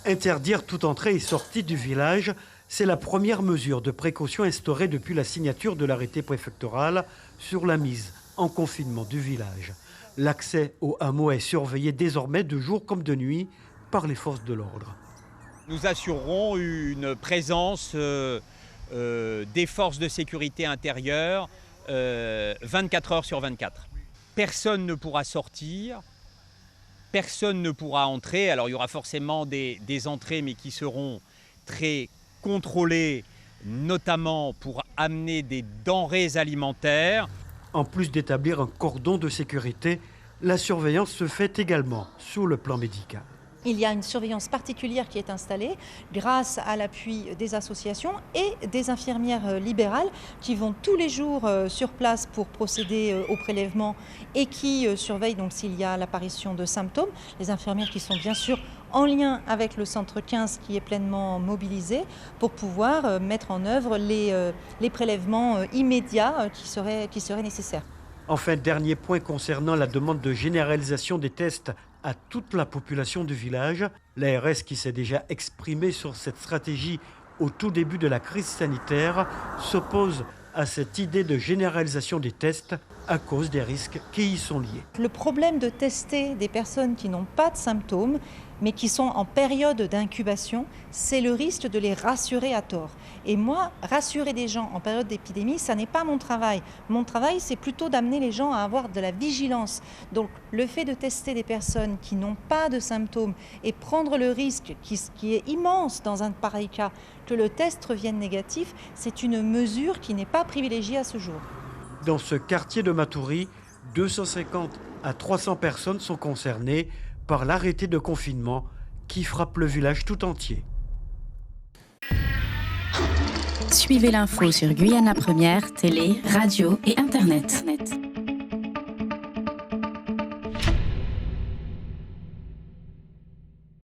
Interdire toute entrée et sortie du village, c'est la première mesure de précaution instaurée depuis la signature de l'arrêté préfectoral sur la mise en confinement du village. L'accès au hameau est surveillé désormais de jour comme de nuit par les forces de l'ordre. Nous assurerons une présence des forces de sécurité intérieure 24 heures sur 24. Personne ne pourra sortir, personne ne pourra entrer. Alors il y aura forcément des entrées, mais qui seront très contrôlées, notamment pour amener des denrées alimentaires. En plus d'établir un cordon de sécurité, la surveillance se fait également sous le plan médical. Il y a une surveillance particulière qui est installée grâce à l'appui des associations et des infirmières libérales qui vont tous les jours sur place pour procéder au prélèvement et qui surveillent donc s'il y a l'apparition de symptômes. Les infirmières qui sont bien sûr en lien avec le centre 15 qui est pleinement mobilisé pour pouvoir mettre en œuvre les prélèvements immédiats qui seraient nécessaires. Enfin, dernier point concernant la demande de généralisation des tests à toute la population du village. L'ARS, qui s'est déjà exprimée sur cette stratégie au tout début de la crise sanitaire, s'oppose à cette idée de généralisation des tests à cause des risques qui y sont liés. Le problème de tester des personnes qui n'ont pas de symptômes, mais qui sont en période d'incubation, c'est le risque de les rassurer à tort. Et moi, rassurer des gens en période d'épidémie, ça n'est pas mon travail. Mon travail, c'est plutôt d'amener les gens à avoir de la vigilance. Donc, le fait de tester des personnes qui n'ont pas de symptômes et prendre le risque qui est immense dans un pareil cas, que le test revienne négatif, c'est une mesure qui n'est pas privilégiée à ce jour. Dans ce quartier de Matoury, 250 à 300 personnes sont concernées par l'arrêté de confinement qui frappe le village tout entier. Suivez l'info sur Guyana Première, télé, radio et Internet.